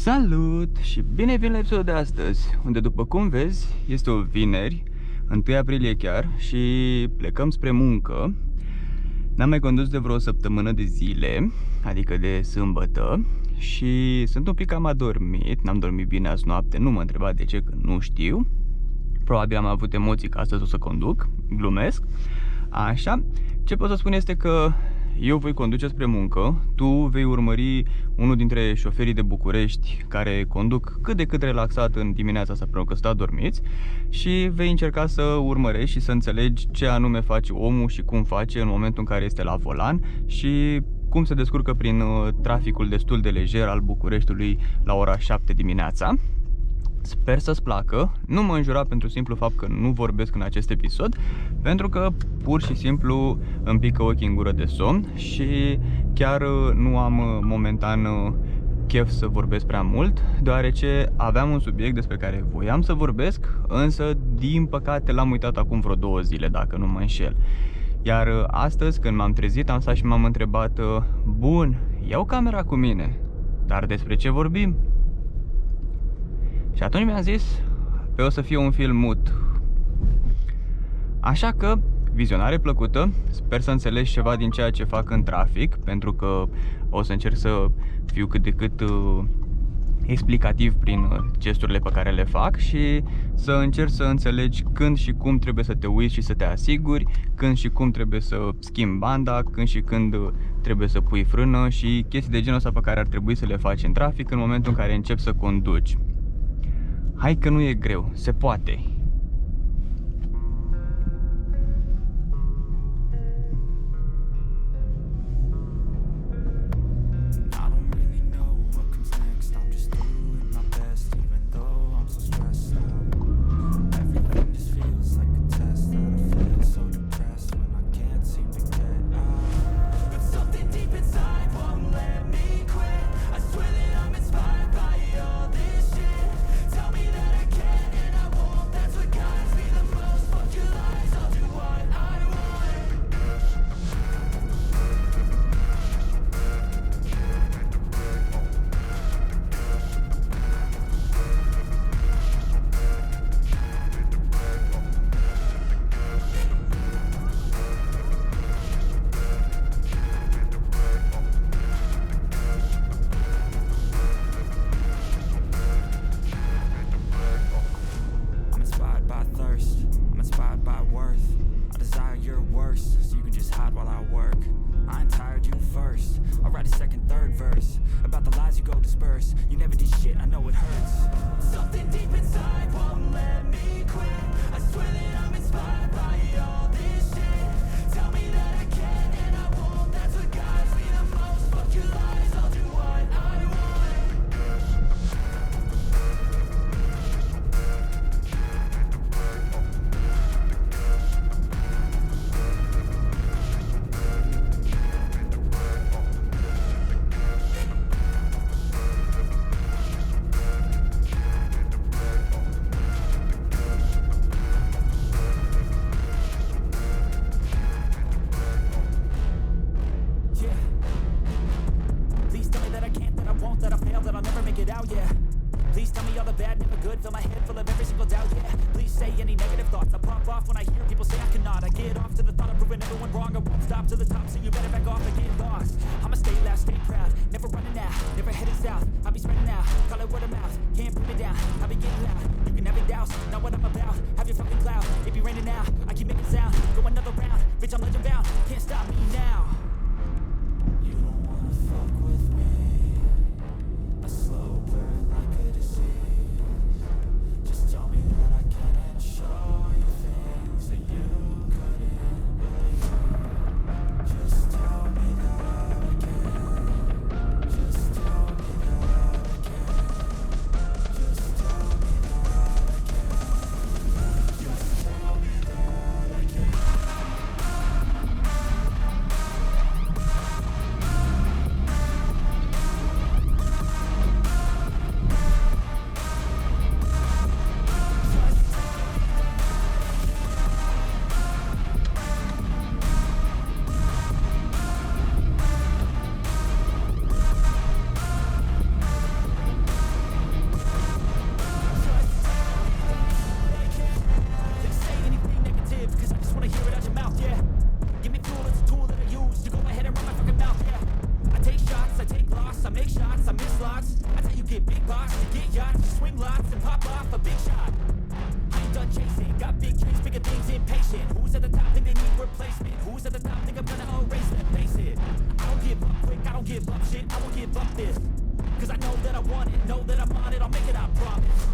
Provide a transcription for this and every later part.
Salut și bine ai venit la episodul de astăzi, unde după cum vezi este o vineri, 1 aprilie chiar, și plecăm spre muncă. N-am mai condus de vreo o săptămână de zile, adică de sâmbătă, și sunt un pic cam adormit, n-am dormit bine azi noapte, nu mă întreba de ce, că nu știu. Probabil am avut emoții că astăzi o să conduc, glumesc. Așa, ce pot să spun este că eu voi conduce spre muncă, tu vei urmări unul dintre șoferii de București care conduc cât de cât relaxat în dimineața asta pentru că stau dormiți, și vei încerca să urmărești și să înțelegi ce anume face omul și cum face în momentul în care este la volan și cum se descurcă prin traficul destul de lejer al Bucureștiului la ora 7 dimineața. Sper să-ți placă, nu mă înjura pentru simplu fapt că nu vorbesc în acest episod, pentru că pur și simplu îmi pică ochii în gură de somn și chiar nu am momentan chef să vorbesc prea mult, deoarece aveam un subiect despre care voiam să vorbesc, însă din păcate l-am uitat acum vreo 2 zile, dacă nu mă înșel. Iar astăzi, când m-am trezit, am stat și m-am întrebat, bun, iau camera cu mine, dar despre ce vorbim? Și atunci mi-am zis, pe o să fie un film mut. Așa că, vizionare plăcută, sper să înțelegi ceva din ceea ce fac în trafic, pentru că o să încerc să fiu cât de cât explicativ prin gesturile pe care le fac și să încerci să înțelegi când și cum trebuie să te uiți și să te asiguri, când și cum trebuie să schimbi banda, când și când trebuie să pui frână și chestii de genul ăsta pe care ar trebui să le faci în trafic în momentul în care începi să conduci. Hai că nu e greu, se poate. a big shot. I ain't done chasing, got big dreams, bigger things, impatient. Who's at the top think they need replacement? Who's at the top think I'm gonna erase them? Face it, I don't give up quick, I don't give up shit, I won't give up this. Cause I know that I want it, know that I'm on it, I'll make it, I promise.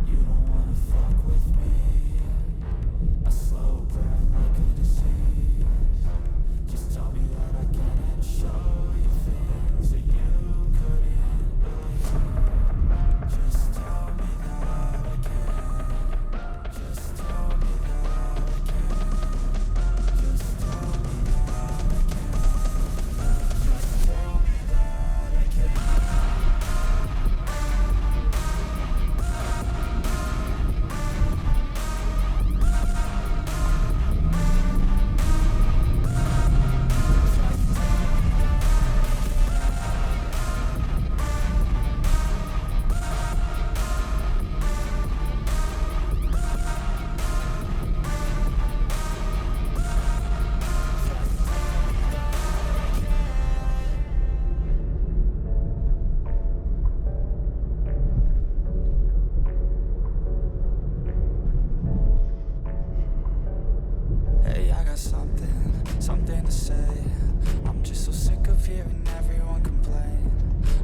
You don't wanna fuck with me. A slow burn like a disease. Just tell me that I can and show you things that you couldn't believe. Just tell me that I can. Just tell me that I can. Just tell me that I can. Just tell me that I can. Hey, I got something to say. I'm just so sick of hearing everyone complain.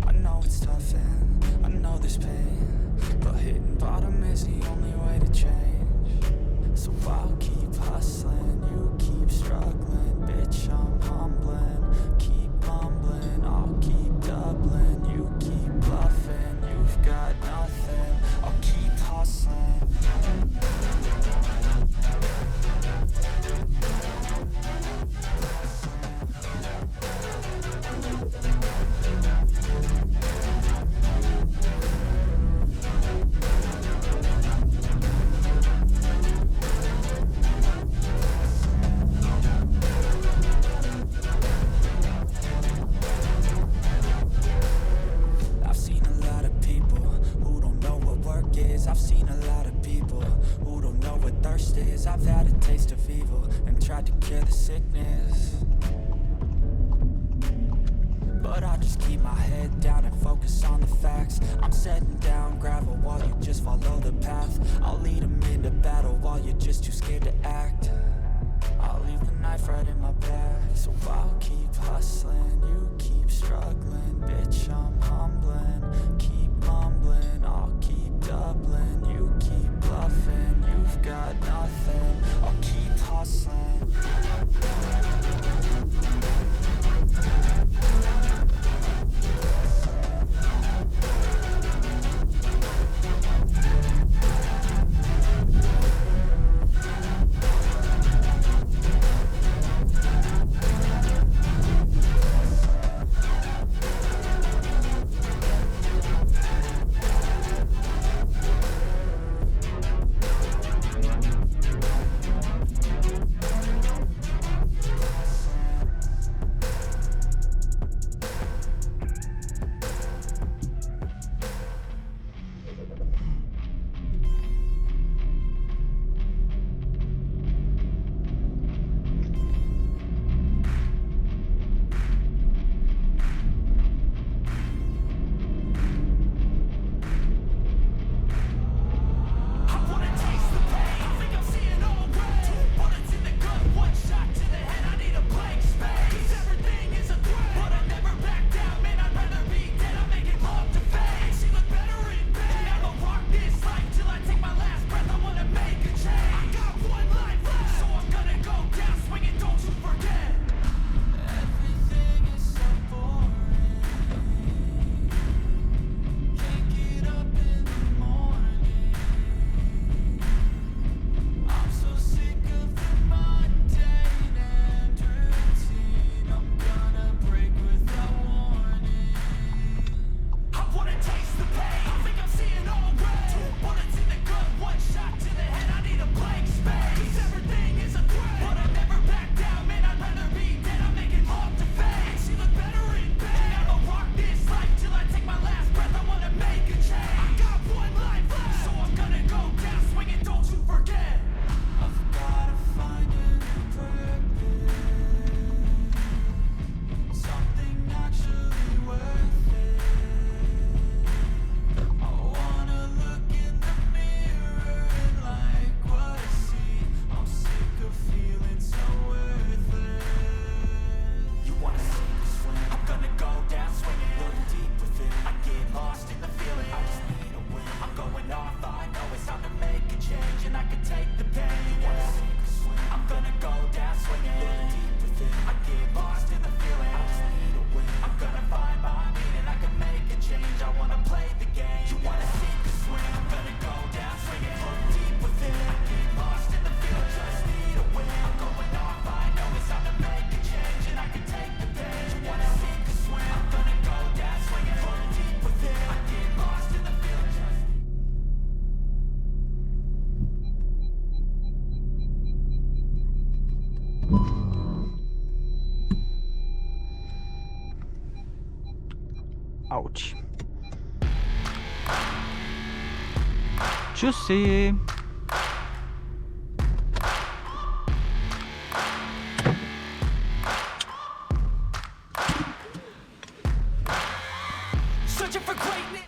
I know it's tough and I know there's pain, but hitting bottom is the only way to change. So I'll keep hustling, you keep struggling. Bitch, I'm humbling, keep mumbling. I'll keep doubling, you keep bluffing. You've got nothing, I'll keep hustling. I've seen a lot of people who don't know what work is. I've seen a lot of people who don't know what thirst is. I've had a taste of evil and tried to cure the sickness, but I just keep my head down and focus on the facts. I'm setting down gravel while you just follow the path. I'll lead them into battle while you're just too scared to act. I'll leave the knife right in my back. So I'll keep hustling, you keep struggling. Bitch, I'm humbling, keep mumbling. I'll keep doubling, you keep bluffing. You've got nothing, I'll keep hustling. Auci. Tschüssi!